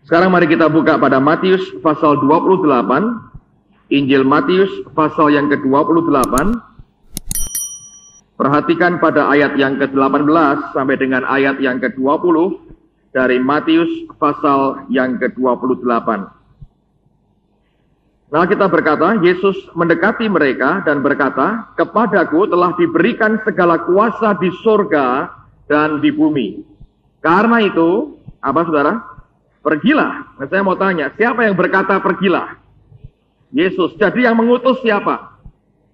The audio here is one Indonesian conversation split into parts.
Sekarang mari kita buka pada Matius pasal 28, Injil Matius pasal yang ke-28. Perhatikan pada ayat yang ke-18 sampai dengan ayat yang ke-20 dari Matius pasal yang ke-28. Nah, kita berkata, Yesus mendekati mereka dan berkata, "Kepadaku telah diberikan segala kuasa di surga dan di bumi. Karena itu," apa saudara? "Pergilah." Nah, saya mau tanya, siapa yang berkata pergilah? Yesus. Jadi yang mengutus siapa?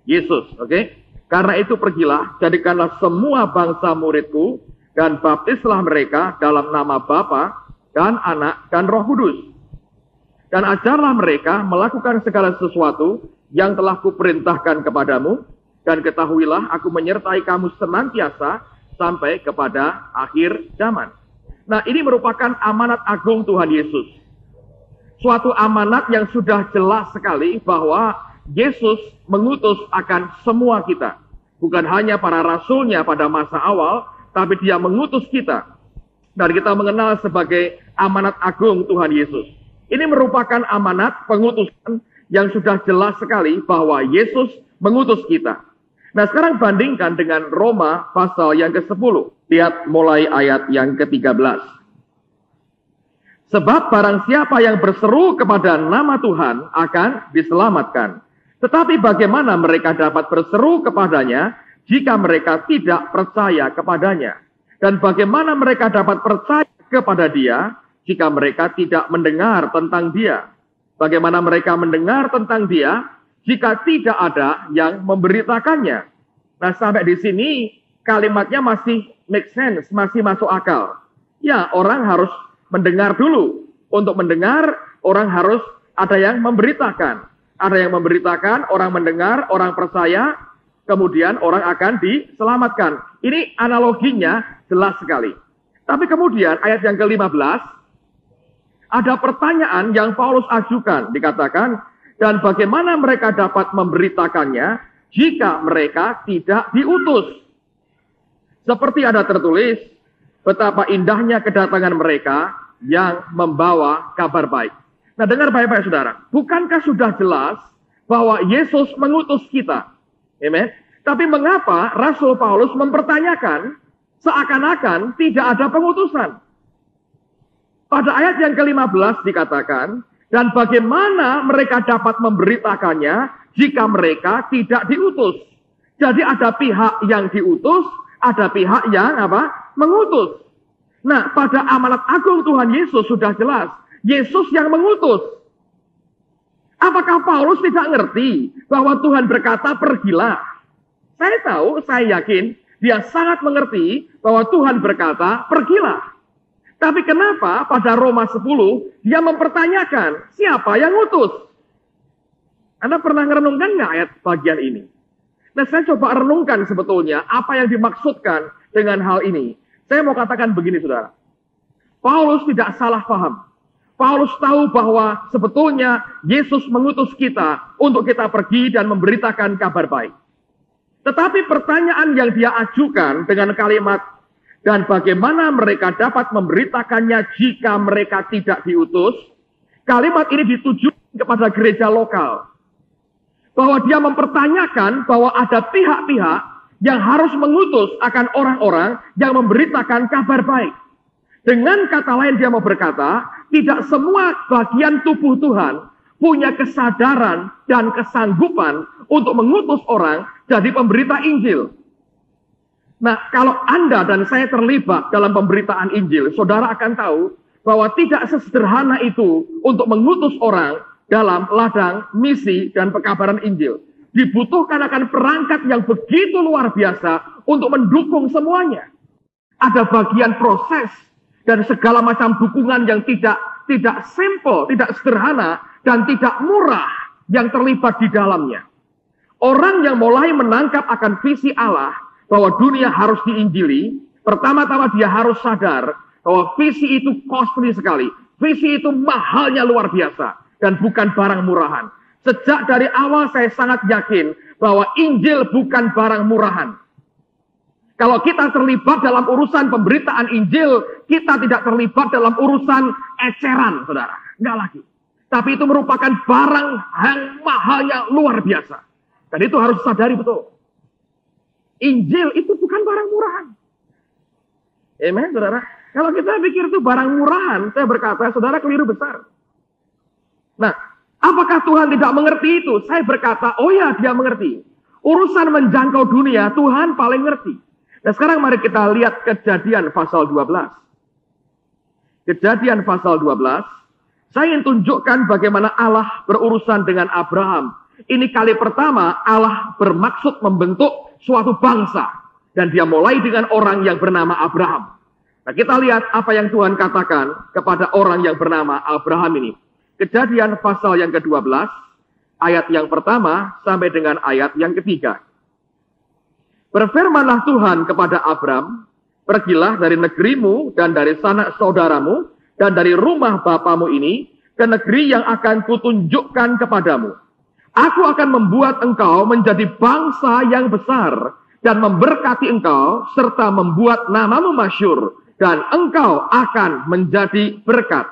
Yesus, oke? Karena itu pergilah, jadikanlah semua bangsa muridku, dan baptislah mereka dalam nama Bapa dan Anak dan Roh Kudus. Dan ajarlah mereka melakukan segala sesuatu yang telah kuperintahkan kepadamu, dan ketahuilah aku menyertai kamu senantiasa sampai kepada akhir zaman. Nah, ini merupakan amanat agung Tuhan Yesus. Suatu amanat yang sudah jelas sekali bahwa Yesus mengutus akan semua kita. Bukan hanya para rasulnya pada masa awal, tapi dia mengutus kita. Dan kita mengenal sebagai amanat agung Tuhan Yesus. Ini merupakan amanat pengutusan yang sudah jelas sekali bahwa Yesus mengutus kita. Nah, sekarang bandingkan dengan Roma pasal yang ke-10. Lihat mulai ayat yang ke-13. "Sebab barang siapa yang berseru kepada nama Tuhan akan diselamatkan. Tetapi bagaimana mereka dapat berseru kepadanya jika mereka tidak percaya kepadanya? Dan bagaimana mereka dapat percaya kepada dia jika mereka tidak mendengar tentang dia? Bagaimana mereka mendengar tentang dia jika tidak ada yang memberitakannya?" Nah, sampai di sini kalimatnya masih make sense, masih masuk akal. Ya, orang harus mendengar dulu. Untuk mendengar, orang harus ada yang memberitakan. Ada yang memberitakan, orang mendengar, orang percaya, kemudian orang akan diselamatkan. Ini analoginya jelas sekali. Tapi kemudian ayat yang ke-15, ada pertanyaan yang Paulus ajukan. Dikatakan, "Dan bagaimana mereka dapat memberitakannya jika mereka tidak diutus?" Seperti ada tertulis, betapa indahnya kedatangan mereka yang membawa kabar baik. Nah, dengar baik-baik saudara. Bukankah sudah jelas bahwa Yesus mengutus kita? Amen. Tapi mengapa Rasul Paulus mempertanyakan seakan-akan tidak ada pengutusan? Pada ayat yang ke-15 dikatakan, "Dan bagaimana mereka dapat memberitakannya jika mereka tidak diutus?" Jadi ada pihak yang diutus, ada pihak yang mengutus. Nah, pada amanat agung Tuhan Yesus sudah jelas. Yesus yang mengutus. Apakah Paulus tidak ngerti bahwa Tuhan berkata pergilah? Saya tahu, saya yakin, dia sangat mengerti bahwa Tuhan berkata pergilah. Tapi kenapa pada Roma 10 dia mempertanyakan siapa yang ngutus? Anda pernah merenungkan nggak ayat bagian ini? Nah, saya coba renungkan sebetulnya apa yang dimaksudkan dengan hal ini. Saya mau katakan begini, saudara. Paulus tidak salah paham. Paulus tahu bahwa sebetulnya Yesus mengutus kita untuk kita pergi dan memberitakan kabar baik. Tetapi pertanyaan yang dia ajukan dengan kalimat, "Dan bagaimana mereka dapat memberitakannya jika mereka tidak diutus?" Kalimat ini ditujukan kepada gereja lokal. Bahwa dia mempertanyakan bahwa ada pihak-pihak yang harus mengutus akan orang-orang yang memberitakan kabar baik. Dengan kata lain dia mau berkata, tidak semua bagian tubuh Tuhan punya kesadaran dan kesanggupan untuk mengutus orang jadi pemberita Injil. Nah, kalau Anda dan saya terlibat dalam pemberitaan Injil, saudara akan tahu bahwa tidak sesederhana itu untuk mengutus orang dalam ladang misi dan pekabaran Injil. Dibutuhkan akan perangkat yang begitu luar biasa untuk mendukung semuanya. Ada bagian proses dan segala macam dukungan yang tidak simple, tidak sederhana, dan tidak murah yang terlibat di dalamnya. Orang yang mulai menangkap akan visi Allah bahwa dunia harus diinjili, pertama-tama dia harus sadar bahwa visi itu costly sekali. Visi itu mahalnya luar biasa dan bukan barang murahan. Sejak dari awal saya sangat yakin bahwa Injil bukan barang murahan. Kalau kita terlibat dalam urusan pemberitaan Injil, kita tidak terlibat dalam urusan eceran, saudara. Enggak lagi. Tapi itu merupakan barang yang mahal yang luar biasa. Dan itu harus sadari betul. Injil itu bukan barang murahan. Amen, saudara. Kalau kita pikir itu barang murahan, saya berkata, saudara keliru besar. Nah, apakah Tuhan tidak mengerti itu? Saya berkata, oh ya, dia mengerti. Urusan menjangkau dunia, Tuhan paling ngerti. Nah sekarang mari kita lihat Kejadian pasal 12. Kejadian pasal 12. Saya ingin tunjukkan bagaimana Allah berurusan dengan Abraham. Ini kali pertama Allah bermaksud membentuk suatu bangsa. Dan dia mulai dengan orang yang bernama Abraham. Nah kita lihat apa yang Tuhan katakan kepada orang yang bernama Abraham ini. Kejadian pasal yang ke-12. Ayat yang pertama sampai dengan ayat yang ketiga. Berfirmanlah Tuhan kepada Abram, pergilah dari negerimu dan dari sanak saudaramu dan dari rumah bapamu ini ke negeri yang akan kutunjukkan kepadamu. Aku akan membuat engkau menjadi bangsa yang besar dan memberkati engkau serta membuat namamu masyhur dan engkau akan menjadi berkat.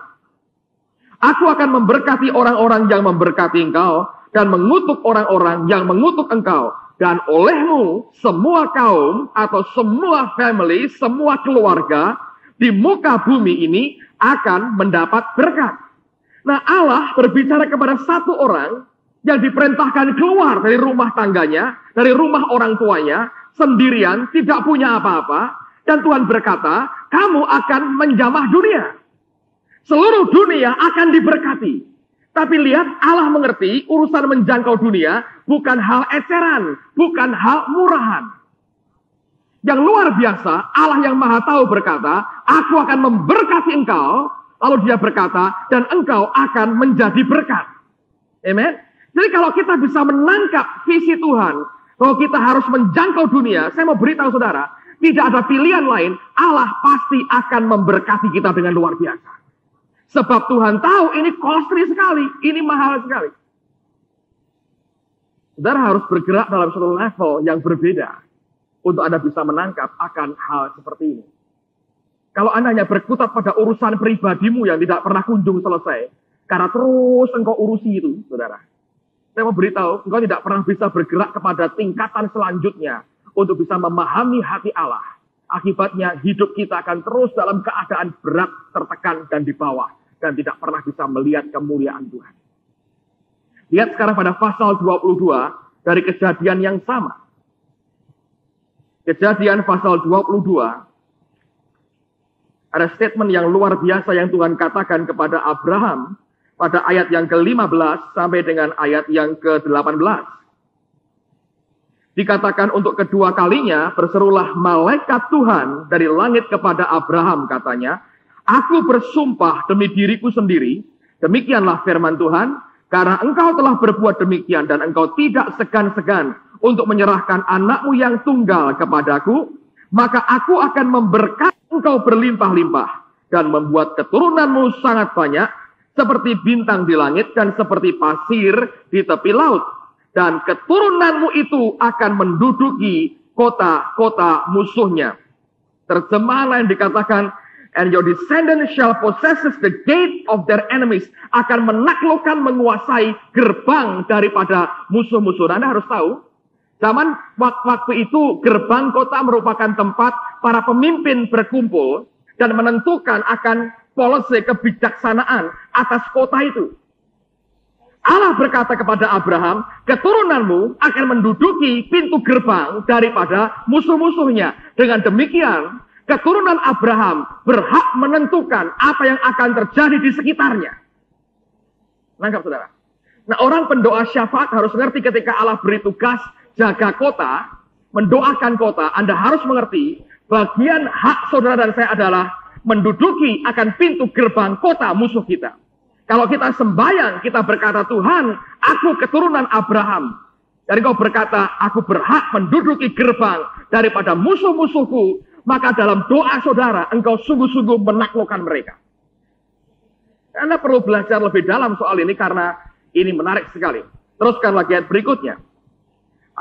Aku akan memberkati orang-orang yang memberkati engkau dan mengutuk orang-orang yang mengutuk engkau. Dan olehmu semua kaum atau semua family, semua keluarga di muka bumi ini akan mendapat berkat. Nah Allah berbicara kepada satu orang yang diperintahkan keluar dari rumah tangganya, dari rumah orang tuanya, sendirian, tidak punya apa-apa. Dan Tuhan berkata, kamu akan menjamah dunia. Seluruh dunia akan diberkati. Tapi lihat, Allah mengerti urusan menjangkau dunia bukan hal eceran, bukan hal murahan. Yang luar biasa, Allah yang maha tahu berkata, aku akan memberkati engkau. Lalu dia berkata, dan engkau akan menjadi berkat. Amen. Jadi kalau kita bisa menangkap visi Tuhan, bahwa kita harus menjangkau dunia, saya mau beritahu saudara, tidak ada pilihan lain, Allah pasti akan memberkati kita dengan luar biasa. Sebab Tuhan tahu ini costly sekali, ini mahal sekali. Saudara harus bergerak dalam satu level yang berbeda untuk Anda bisa menangkap akan hal seperti ini. Kalau Anda hanya berkutat pada urusan pribadimu yang tidak pernah kunjung selesai, karena terus engkau urusi itu, saudara. Saya mau beritahu, engkau tidak pernah bisa bergerak kepada tingkatan selanjutnya untuk bisa memahami hati Allah. Akibatnya hidup kita akan terus dalam keadaan berat, tertekan, dan di bawah. Dan tidak pernah bisa melihat kemuliaan Tuhan. Lihat sekarang pada pasal 22 dari kejadian yang sama. Kejadian pasal 22. Ada statement yang luar biasa yang Tuhan katakan kepada Abraham. Pada ayat yang ke-15 sampai dengan ayat yang ke-18. Dikatakan untuk kedua kalinya berserulah malaikat Tuhan dari langit kepada Abraham katanya. Aku bersumpah demi diriku sendiri, demikianlah firman Tuhan, karena engkau telah berbuat demikian dan engkau tidak segan-segan untuk menyerahkan anakmu yang tunggal kepadaku, maka aku akan memberkati engkau berlimpah-limpah dan membuat keturunanmu sangat banyak, seperti bintang di langit dan seperti pasir di tepi laut. Dan keturunanmu itu akan menduduki kota-kota musuhnya. Terjemahan lain dikatakan, and your descendants shall possess the gate of their enemies. Akan menaklukkan, menguasai gerbang daripada musuh-musuh. Anda harus tahu, zaman waktu itu gerbang kota merupakan tempat para pemimpin berkumpul dan menentukan akan polisi kebijaksanaan atas kota itu. Allah berkata kepada Abraham, keturunanmu akan menduduki pintu gerbang daripada musuh-musuhnya. Dengan demikian, keturunan Abraham berhak menentukan apa yang akan terjadi di sekitarnya. Nangkap saudara? Nah orang pendoa syafaat harus mengerti ketika Allah beri tugas jaga kota, mendoakan kota, Anda harus mengerti bagian hak saudara dan saya adalah menduduki akan pintu gerbang kota musuh kita. Kalau kita sembahyang, kita berkata, Tuhan, aku keturunan Abraham. Jadi kau berkata, aku berhak menduduki gerbang daripada musuh-musuhku. Maka dalam doa saudara, engkau sungguh-sungguh menaklukkan mereka. Anda perlu belajar lebih dalam soal ini karena ini menarik sekali. Teruskan lagi ayat berikutnya.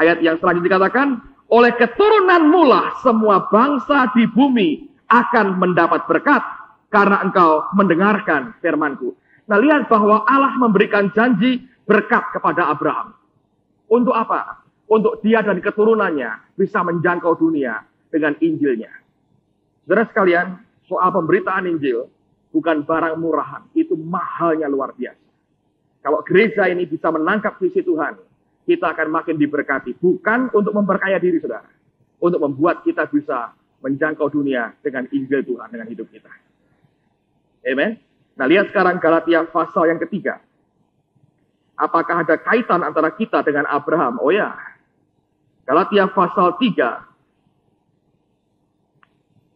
Ayat yang selanjutnya dikatakan, Oleh keturunanmu lah semua bangsa di bumi akan mendapat berkat karena engkau mendengarkan firman-Ku. Nah, lihat bahwa Allah memberikan janji berkat kepada Abraham. Untuk apa? Untuk dia dan keturunannya bisa menjangkau dunia dengan Injilnya. Saudara sekalian, soal pemberitaan Injil bukan barang murahan, itu mahalnya luar biasa. Kalau gereja ini bisa menangkap visi Tuhan, kita akan makin diberkati. Bukan untuk memperkaya diri, saudara. Untuk membuat kita bisa menjangkau dunia dengan Injil Tuhan, dengan hidup kita. Amen. Nah, lihat sekarang Galatia pasal yang ketiga. Apakah ada kaitan antara kita dengan Abraham? Oh ya. Galatia pasal 3.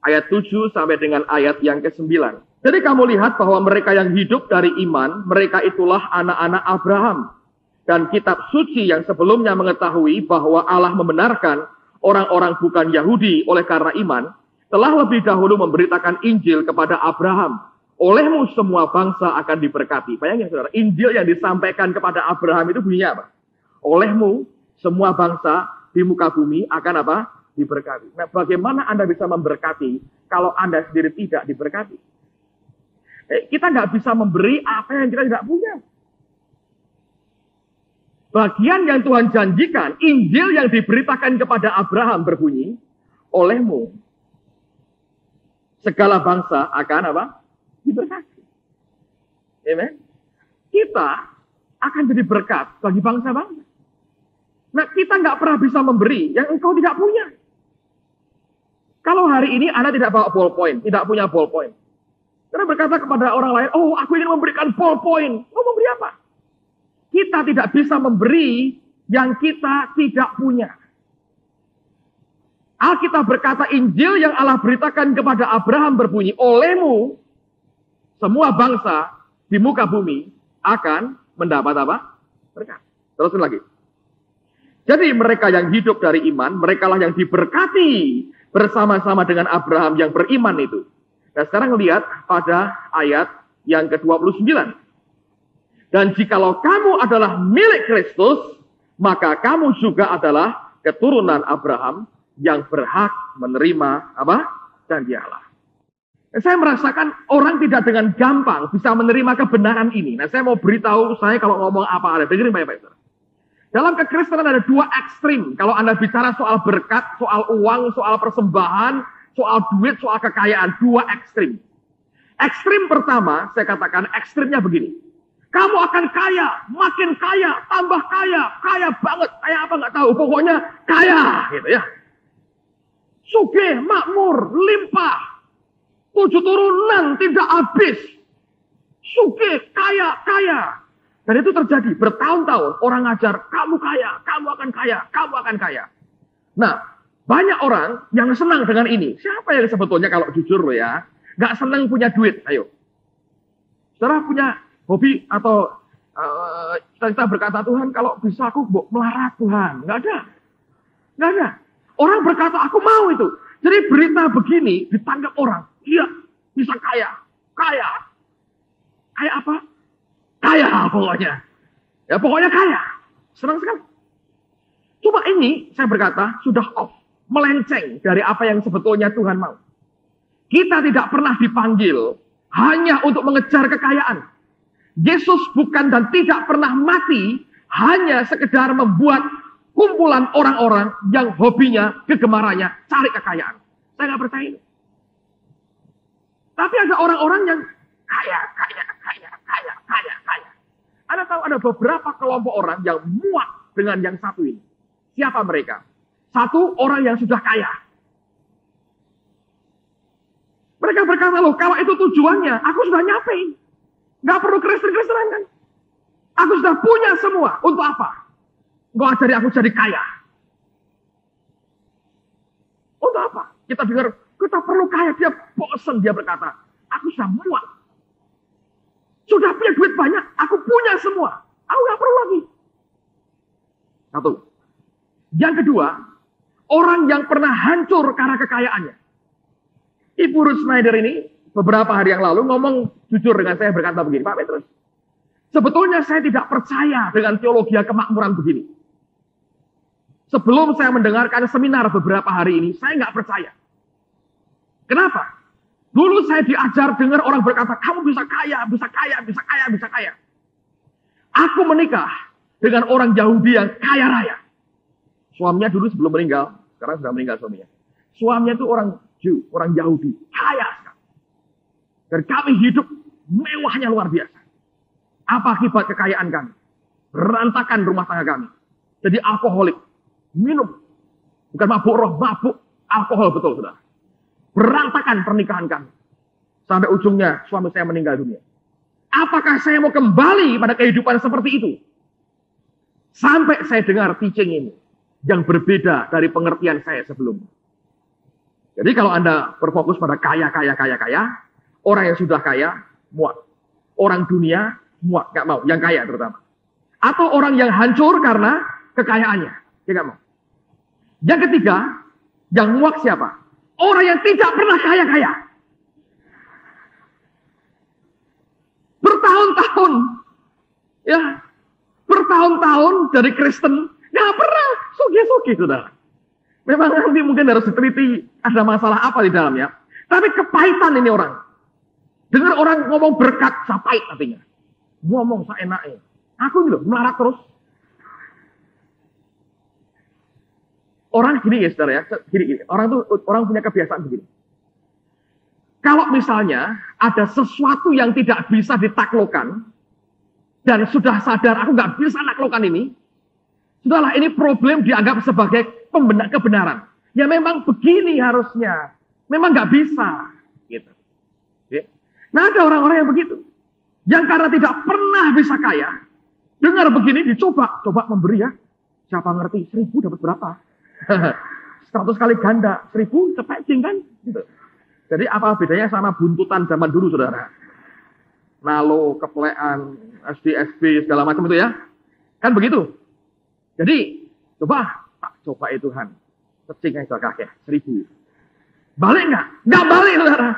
Ayat 7 sampai dengan ayat yang ke-9. Jadi kamu lihat bahwa mereka yang hidup dari iman, mereka itulah anak-anak Abraham. Dan kitab suci yang sebelumnya mengetahui bahwa Allah membenarkan orang-orang bukan Yahudi oleh karena iman, telah lebih dahulu memberitakan Injil kepada Abraham. Olehmu semua bangsa akan diberkati. Bayangin saudara, Injil yang disampaikan kepada Abraham itu bunyinya apa? Olehmu semua bangsa di muka bumi akan apa? Diberkati. Nah, bagaimana Anda bisa memberkati kalau Anda sendiri tidak diberkati? Kita nggak bisa memberi apa yang kita tidak punya. Bagian yang Tuhan janjikan, Injil yang diberitakan kepada Abraham berbunyi, olehmu segala bangsa akan apa? Diberkati. Amen. Kita akan jadi berkat bagi bangsa-bangsa. Nah, kita nggak pernah bisa memberi yang engkau tidak punya. Kalau hari ini Anda tidak bawa ballpoint, tidak punya ballpoint. Karena berkata kepada orang lain, oh aku ingin memberikan ballpoint. Mau memberi apa? Kita tidak bisa memberi yang kita tidak punya. Alkitab berkata Injil yang Allah beritakan kepada Abraham berbunyi, olehmu semua bangsa di muka bumi akan mendapat apa? Berkat. Terusin lagi. Jadi mereka yang hidup dari iman, merekalah yang diberkati bersama-sama dengan Abraham yang beriman itu. Nah, sekarang lihat pada ayat yang ke-29. Dan jikalau kamu adalah milik Kristus, maka kamu juga adalah keturunan Abraham yang berhak menerima apa? Janji Allah. Saya merasakan orang tidak dengan gampang bisa menerima kebenaran ini. Nah, saya mau beritahu saya kalau ngomong apa ada. Dengerin baik-baik. Dalam kekristenan ada dua ekstrim. Kalau Anda bicara soal berkat, soal uang, soal persembahan, soal duit, soal kekayaan. Dua ekstrim. Ekstrim pertama, saya katakan ekstrimnya begini. Kamu akan kaya, makin kaya, tambah kaya, kaya banget. Kaya apa nggak tahu, pokoknya kaya. Gitu ya. Sugih, makmur, limpah. 7 turunan tidak habis. Sugih, kaya, kaya. Dan itu terjadi bertahun-tahun. Orang ngajar, kamu kaya, kamu akan kaya, kamu akan kaya. Nah, banyak orang yang senang dengan ini. Siapa yang sebetulnya kalau jujur loh ya, nggak senang punya duit? Ayo. Saudara punya hobi atau kita berkata, Tuhan kalau bisa aku melarat Tuhan. Nggak ada. Nggak ada. Orang berkata, aku mau itu. Jadi berita begini ditangkap orang. Iya, bisa kaya. Kaya. Kaya apa? Kaya pokoknya. Ya pokoknya kaya. Senang sekali. Coba ini, saya berkata, sudah off. Melenceng dari apa yang sebetulnya Tuhan mau. Kita tidak pernah dipanggil hanya untuk mengejar kekayaan. Yesus bukan dan tidak pernah mati hanya sekedar membuat kumpulan orang-orang yang hobinya, kegemarannya, cari kekayaan. Saya nggak percaya itu. Tapi ada orang-orang yang kaya. Anda tahu ada beberapa kelompok orang yang muak dengan yang satu ini. Siapa mereka? Satu, orang yang sudah kaya. Mereka berkata, loh kalau itu tujuannya, aku sudah nyampein. Nggak perlu Kristen-Kristenan kan? Aku sudah punya semua. Untuk apa? Nggak ajari aku jadi kaya. Untuk apa? Kita dengar, kita perlu kaya. Dia bosan, dia berkata, aku sudah muak. Sudah punya duit banyak, aku punya semua. Aku nggak perlu lagi. Satu. Yang kedua, orang yang pernah hancur karena kekayaannya. Ibu Ruth Schneider ini beberapa hari yang lalu ngomong jujur dengan saya, berkata begini, Pak Petrus, sebetulnya saya tidak percaya dengan teologi kemakmuran begini. Sebelum saya mendengarkan seminar beberapa hari ini, saya nggak percaya. Kenapa? Dulu saya diajar dengar orang berkata, kamu bisa kaya, bisa kaya, bisa kaya, bisa kaya. Aku menikah dengan orang Yahudi yang kaya raya. Suaminya dulu sebelum meninggal, sekarang sudah meninggal suaminya. Suaminya itu orang Jew, orang Yahudi, kaya sekali. Dan kami hidup mewahnya luar biasa. Apa akibat kekayaan kami? Berantakan rumah tangga kami. Jadi alkoholik, minum. Bukan mabuk roh, mabuk alkohol betul, saudara. Berantakan pernikahan kami. Sampai ujungnya suami saya meninggal dunia. Apakah saya mau kembali pada kehidupan seperti itu? Sampai saya dengar teaching ini. Yang berbeda dari pengertian saya sebelumnya. Jadi kalau Anda berfokus pada kaya, orang yang sudah kaya, muak. Orang dunia, muak, gak mau. Yang kaya terutama. Atau orang yang hancur karena kekayaannya. Dia gak mau. Yang ketiga, yang muak siapa? Orang yang tidak pernah kaya-kaya. Bertahun-tahun. Ya. Bertahun-tahun dari Kristen. Gak pernah sugih-sugih, saudara. Memang nanti mungkin harus diteliti ada masalah apa di dalamnya. Tapi kepahitan ini orang. Dengar orang ngomong berkat, saya pahit artinya. Ngomong seenaknya. Aku ini loh, melarat terus. Orang gini ya saudara ya, gini. Orang punya kebiasaan begini. Kalau misalnya ada sesuatu yang tidak bisa ditaklukkan, dan sudah sadar aku nggak bisa naklukkan ini, sudahlah ini problem dianggap sebagai kebenaran. Ya memang begini harusnya, memang nggak bisa. Gitu. Nah ada orang-orang yang begitu, yang karena tidak pernah bisa kaya, dengar begini coba memberi ya. Siapa ngerti 1.000 dapat berapa? 100 kali ganda, 1.000 cepecing kan? Gitu. Jadi apa bedanya sama buntutan zaman dulu, saudara? Nalo, keplean, SDSB, segala macam itu ya. Kan begitu. Jadi, coba itu Tuhan. Cecing aja kakek, 1.000. Balik nggak? Nggak balik, saudara.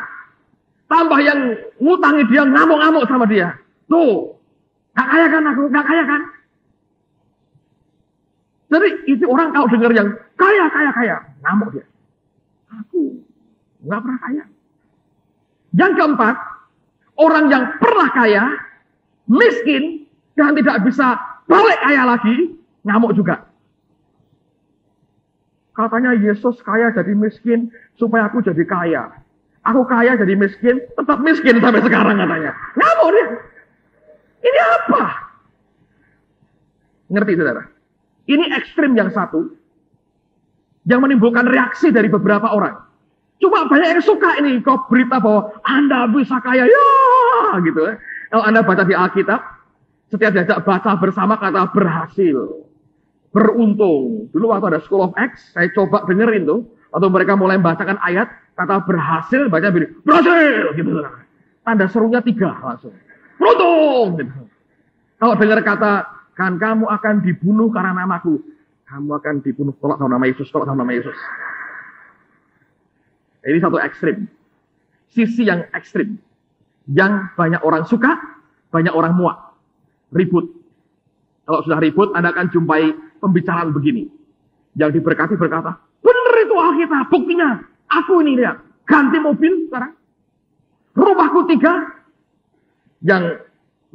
Tambah yang ngutangi dia, ngamuk-ngamuk sama dia. Tuh, nggak kaya kan aku? Nggak kaya kan? Jadi itu orang kalau dengar yang kaya, ngamuk dia. Aku nggak pernah kaya. Yang keempat, orang yang pernah kaya, miskin, dan tidak bisa balik kaya lagi, ngamuk juga. Katanya Yesus kaya jadi miskin, supaya aku jadi kaya. Aku kaya jadi miskin, tetap miskin sampai sekarang katanya. Ngamuk dia. Ini apa? Ngerti saudara? Ini ekstrim yang satu, yang menimbulkan reaksi dari beberapa orang. Cuma banyak yang suka ini, kau berita bahwa Anda bisa kaya, ya, gitu. Kalau Anda baca di Alkitab, setiap diajak baca bersama kata berhasil, beruntung. Dulu waktu ada School of Acts, saya coba dengerin tuh, waktu mereka mulai membacakan ayat, kata berhasil, baca berhasil, gitu. Tanda serunya 3 langsung. Beruntung, gitu. Kalau dengar kata kan kamu akan dibunuh karena namaku. Kamu akan dibunuh. Tolak nama Yesus. Ini satu ekstrim. Sisi yang ekstrim. Yang banyak orang suka, banyak orang muak. Ribut. Kalau sudah ribut, Anda akan jumpai pembicaraan begini. Yang diberkati berkata, benar itu Alkitab, buktinya. Aku ini lihat. Ganti mobil sekarang. Rumahku 3. Yang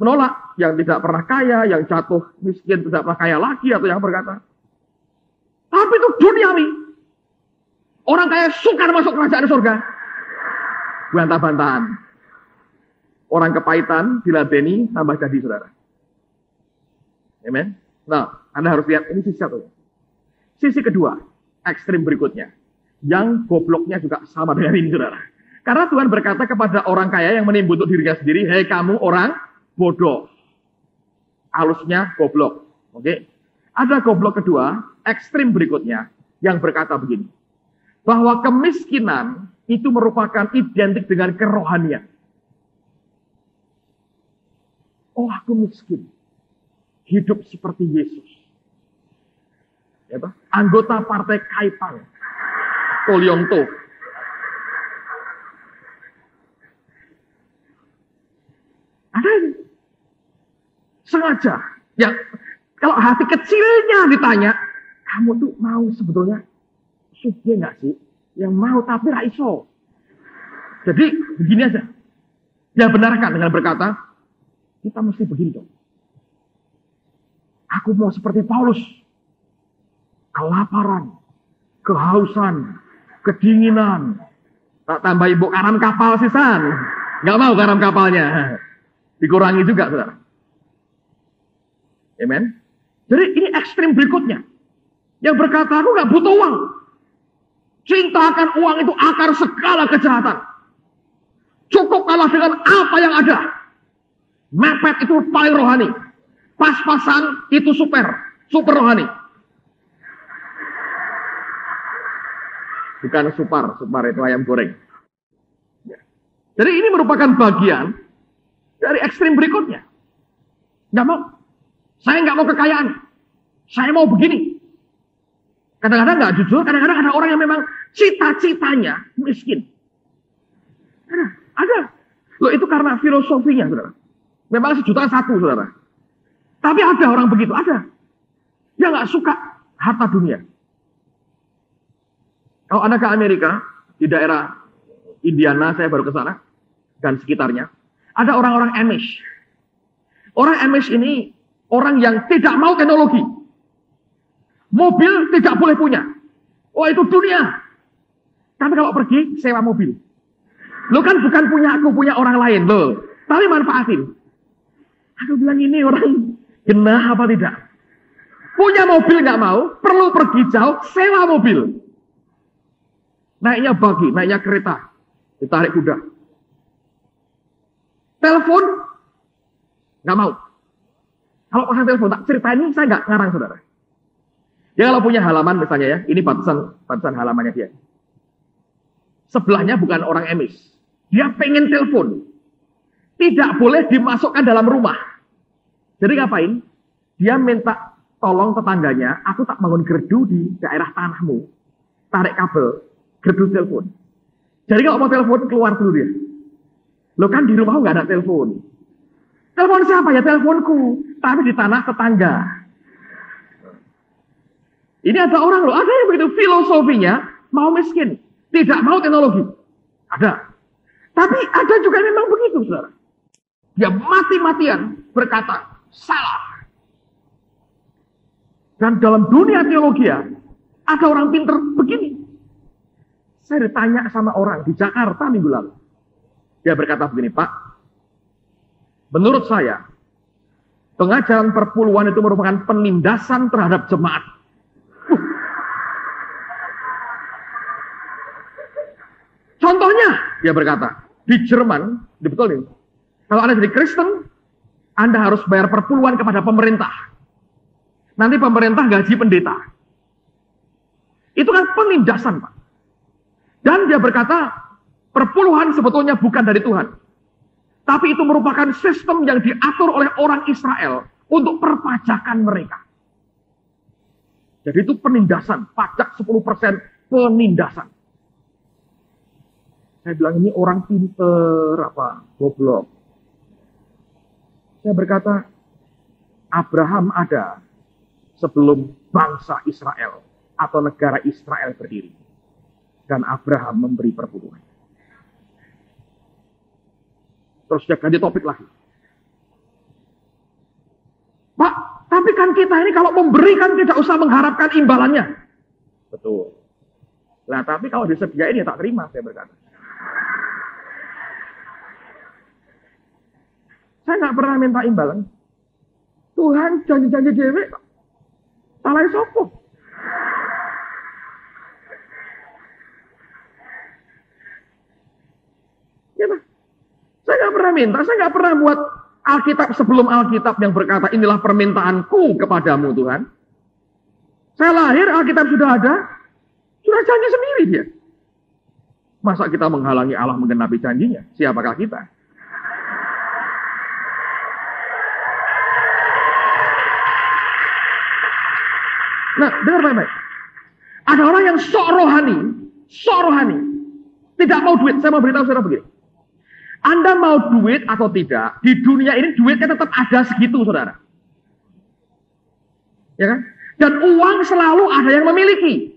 menolak, yang tidak pernah kaya, yang jatuh miskin, tidak pernah kaya lagi, atau yang berkata. Tapi itu duniawi. Orang kaya sukar masuk kerajaan surga. Bantah-bantahan. Orang kepahitan, diladeni, tambah jadi saudara. Amen. Nah, Anda harus lihat, ini sisi satu. Sisi kedua, ekstrim berikutnya. Yang gobloknya juga sama dengan ini saudara. Karena Tuhan berkata kepada orang kaya yang menimbun untuk dirinya sendiri, hei kamu orang bodoh. Halusnya goblok. Oke. Ada goblok kedua, ekstrim berikutnya, yang berkata begini. Bahwa kemiskinan itu merupakan identik dengan kerohanian. Oh, aku miskin. Hidup seperti Yesus. Ya, anggota partai Kaipang. Kolyongto. Ada ini. Sengaja. Ya, kalau hati kecilnya ditanya, kamu tuh mau sebetulnya sugih nggak sih? Yang mau tapi raiso. Jadi begini aja. Dia benarkan dengan berkata, kita mesti begini dong. Aku mau seperti Paulus. Kelaparan, kehausan, kedinginan. Tak tambah ibu karam kapal sisan. Nggak mau karam kapalnya. Dikurangi juga, saudara. Amen. Jadi ini ekstrim berikutnya. Yang berkata, aku nggak butuh uang. Cinta akan uang itu akar segala kejahatan. Cukup kalah dengan apa yang ada. Mepet itu paling rohani. Pas-pasan itu super rohani. Bukan super itu ayam goreng. Jadi ini merupakan bagian dari ekstrim berikutnya. Nggak mau. Saya nggak mau kekayaan. Saya mau begini. Kadang-kadang nggak jujur, kadang-kadang ada orang yang memang cita-citanya miskin. Ada. Loh itu karena filosofinya, saudara. Memang 1,1 juta, saudara. Tapi ada orang begitu, ada. Dia nggak suka harta dunia. Kalau Anda ke Amerika, di daerah Indiana, saya baru ke sana, dan sekitarnya, ada orang-orang Amish. Orang Amish ini, orang yang tidak mau teknologi. Mobil tidak boleh punya. Oh itu dunia. Tapi kalau pergi, sewa mobil. Lo kan bukan punya aku, punya orang lain. Loh. Tapi manfaatin. Aku bilang ini orang genah apa tidak? Punya mobil nggak mau, perlu pergi jauh, sewa mobil. Naiknya bagi, naiknya kereta. Ditarik kuda. Telepon, nggak mau. Kalau pasang telepon, tak cerita ini saya nggak ngarang, saudara. Dia kalau punya halaman misalnya ya, ini batasan halamannya dia. Sebelahnya bukan orang Amish. Dia pengen telepon. Tidak boleh dimasukkan dalam rumah. Jadi ngapain? Dia minta tolong tetangganya, aku tak bangun gerdu di daerah tanahmu. Tarik kabel, gerdu telepon. Jadi kalau mau telepon, keluar dulu dia. Lo kan di rumahku nggak ada telepon. Telepon siapa ya? Teleponku. Tapi di tanah tetangga. Ini ada orang loh, ada yang begitu filosofinya mau miskin, tidak mau teknologi. Ada. Tapi ada juga yang memang begitu, saudara. Dia mati-matian berkata, salah. Dan dalam dunia teologi ada orang pinter begini. Saya ditanya sama orang di Jakarta minggu lalu. Dia berkata begini, Pak, menurut saya, pengajaran perpuluhan itu merupakan penindasan terhadap jemaat. Contohnya, dia berkata, di Jerman, dibetulin, kalau Anda jadi Kristen, Anda harus bayar perpuluhan kepada pemerintah. Nanti pemerintah gaji pendeta. Itu kan penindasan, Pak. Dan dia berkata, perpuluhan sebetulnya bukan dari Tuhan. Tapi itu merupakan sistem yang diatur oleh orang Israel untuk perpajakan mereka. Jadi itu penindasan, pajak 10% penindasan. Saya bilang ini orang pinter, goblok. Saya berkata, Abraham ada sebelum bangsa Israel atau negara Israel berdiri. Dan Abraham memberi perpuluhan. Terus dia ganti topik lagi. Pak, tapi kan kita ini kalau memberikan tidak usah mengharapkan imbalannya. Betul. Nah, tapi kalau disediain ya tak terima, saya berkata. Saya nggak pernah minta imbalan. Tuhan janji-janji dewe, salah sopo. Ya, saya nggak pernah minta, saya nggak pernah buat Alkitab sebelum Alkitab yang berkata inilah permintaanku kepadamu Tuhan. Saya lahir, Alkitab sudah ada, sudah janji sendiri dia. Masa kita menghalangi Allah menggenapi janjinya? Siapakah kita? Nah, dengar baik-baik. Ada orang yang sok rohani, tidak mau duit. Saya mau beritahu saudara begini. Anda mau duit atau tidak, di dunia ini duitnya tetap ada segitu, saudara. Ya kan? Dan uang selalu ada yang memiliki.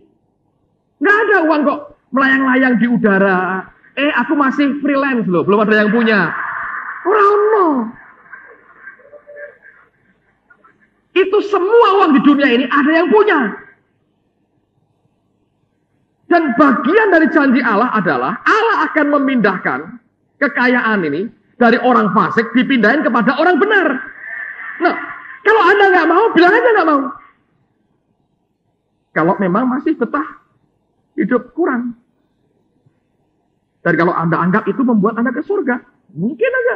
Nggak ada uang kok melayang-layang di udara. Aku masih freelance loh, belum ada yang punya. Orang. Itu semua uang di dunia ini ada yang punya. Dan bagian dari janji Allah adalah Allah akan memindahkan kekayaan ini dari orang fasik dipindahin kepada orang benar. Nah, kalau Anda nggak mau, bilang aja nggak mau. Kalau memang masih betah hidup kurang. Dan kalau Anda anggap itu membuat Anda ke surga, mungkin aja.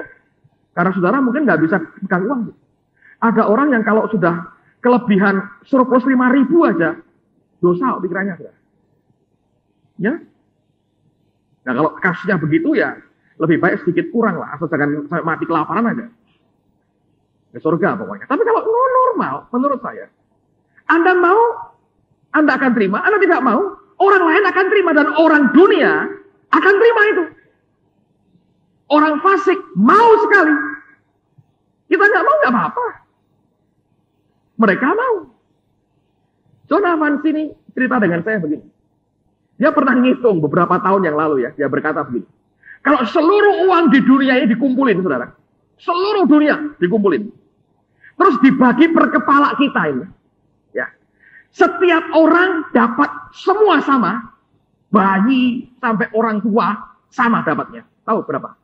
Karena saudara mungkin nggak bisa pegang uang. Ada orang yang kalau sudah kelebihan surplus 5.000 aja, dosa pikirannya. Ya. Nah kalau kasusnya begitu ya, lebih baik sedikit kurang lah. Asal jangan sampai mati kelaparan aja. Ke surga pokoknya. Tapi kalau normal, menurut saya, Anda mau, Anda akan terima. Anda tidak mau, orang lain akan terima. Dan orang dunia akan terima itu. Orang fasik mau sekali. Kita nggak mau, nggak apa-apa. Mereka mau. John Evans ini cerita dengan saya begini. Dia pernah ngitung beberapa tahun yang lalu ya. Dia berkata begini. Kalau seluruh uang di dunia ini dikumpulin, saudara. Seluruh dunia dikumpulin. Terus dibagi per kepala kita ini. Ya. Setiap orang dapat semua sama. Bayi sampai orang tua sama dapatnya. Tahu berapa?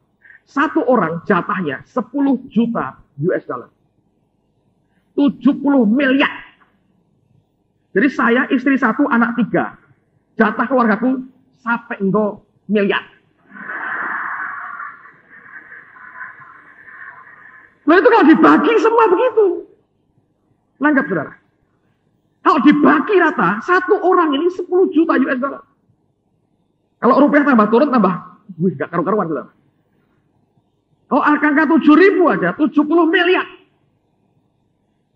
Satu orang jatahnya 10 juta US dollar. 70 miliar. Jadi saya, istri 1, anak 3. Jatah keluargaku sampai enggak miliar. Nah itu kalau dibagi semua begitu. Langgap saudara. Kalau dibagi rata, satu orang ini 10 juta US dollar. Kalau rupiah tambah turun, tambah. Wih, gak karu-karuan saudara. Kalau angka 7.000 aja, 70 miliar.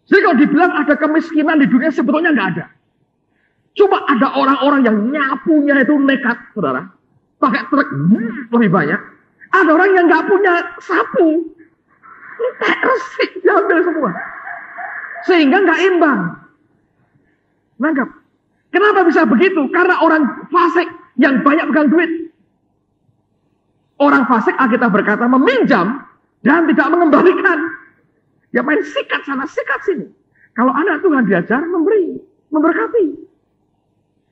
Jadi kalau dibilang ada kemiskinan di dunia, sebetulnya nggak ada. Cuma ada orang-orang yang nyapunya itu nekat, saudara. Pakai truk lebih banyak. Ada orang yang nggak punya sapu. Resik, diambil semua. Sehingga nggak imbang. Nangkap. Kenapa bisa begitu? Karena orang fasik yang banyak pegang duit. Orang fasik, Alkitab berkata, meminjam dan tidak mengembalikan. Dia main sikat sana, sikat sini. Kalau anak Tuhan diajar, memberi, memberkati.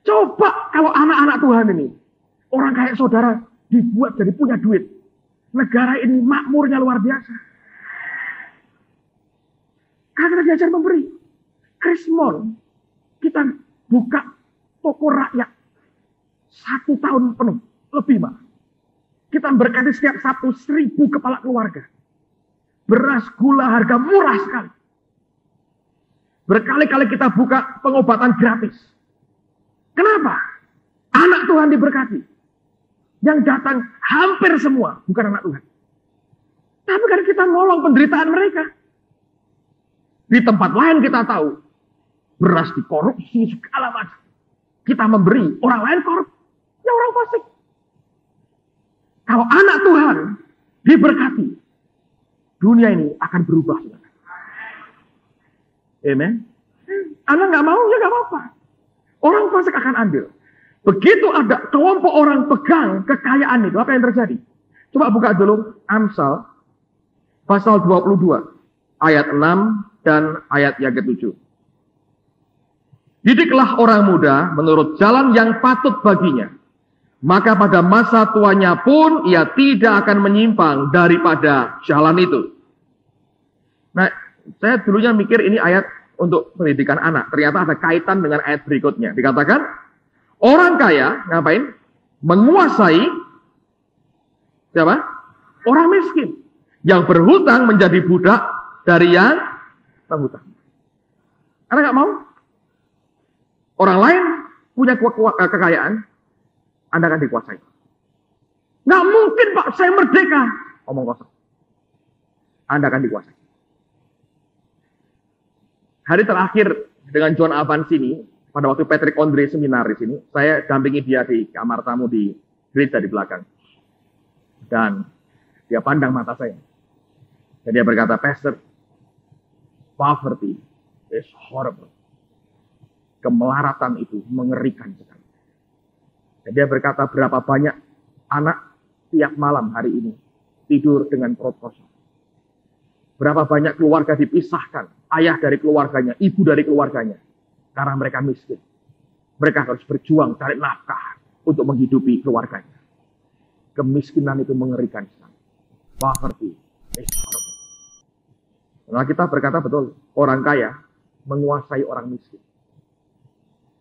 Coba kalau anak-anak Tuhan ini, orang kayak saudara, dibuat jadi punya duit. Negara ini makmurnya luar biasa. Karena kita diajar memberi. Krismon, kita buka toko rakyat 1 tahun penuh, lebih mah. Kita berkati setiap Sabtu 1.000 kepala keluarga. Beras, gula, harga murah sekali. Berkali-kali kita buka pengobatan gratis. Kenapa? Anak Tuhan diberkati. Yang datang hampir semua bukan anak Tuhan. Tapi karena kita nolong penderitaan mereka. Di tempat lain kita tahu. Beras dikorupsi, segala macam. Kita memberi, orang lain korup. Ya orang fasik. Kalau anak Tuhan diberkati, dunia ini akan berubah. Amen. Anda nggak mau, ya nggak apa-apa. Orang fasik akan ambil. Begitu ada kelompok orang pegang kekayaan itu, apa yang terjadi? Coba buka dulu Amsal pasal 22 ayat 6 dan ayat yang ke-7. Didiklah orang muda menurut jalan yang patut baginya. Maka pada masa tuanya pun ia tidak akan menyimpang daripada jalan itu. Nah, saya dulunya mikir ini ayat untuk pendidikan anak. Ternyata ada kaitan dengan ayat berikutnya. Dikatakan, orang kaya, ngapain? Menguasai, siapa? Orang miskin. Yang berhutang menjadi budak dari yang penghutang. Anda nggak mau? Orang lain punya kekayaan, Anda akan dikuasai. Nggak mungkin Pak, saya merdeka. Omong kosong. Anda akan dikuasai. Hari terakhir dengan John Evans ini, pada waktu Patrick Andre seminar di sini, saya dampingi dia di kamar tamu di gereja di belakang. Dan dia pandang mata saya. Dan dia berkata, Pastor, poverty is horrible. Kemelaratan itu mengerikan sekali. Dan dia berkata, berapa banyak anak tiap malam hari ini tidur dengan perut kosong. Berapa banyak keluarga dipisahkan, ayah dari keluarganya, ibu dari keluarganya, karena mereka miskin. Mereka harus berjuang cari nafkah untuk menghidupi keluarganya. Kemiskinan itu mengerikan sekali. Poverty is horrible. Nah, kita berkata betul, orang kaya menguasai orang miskin.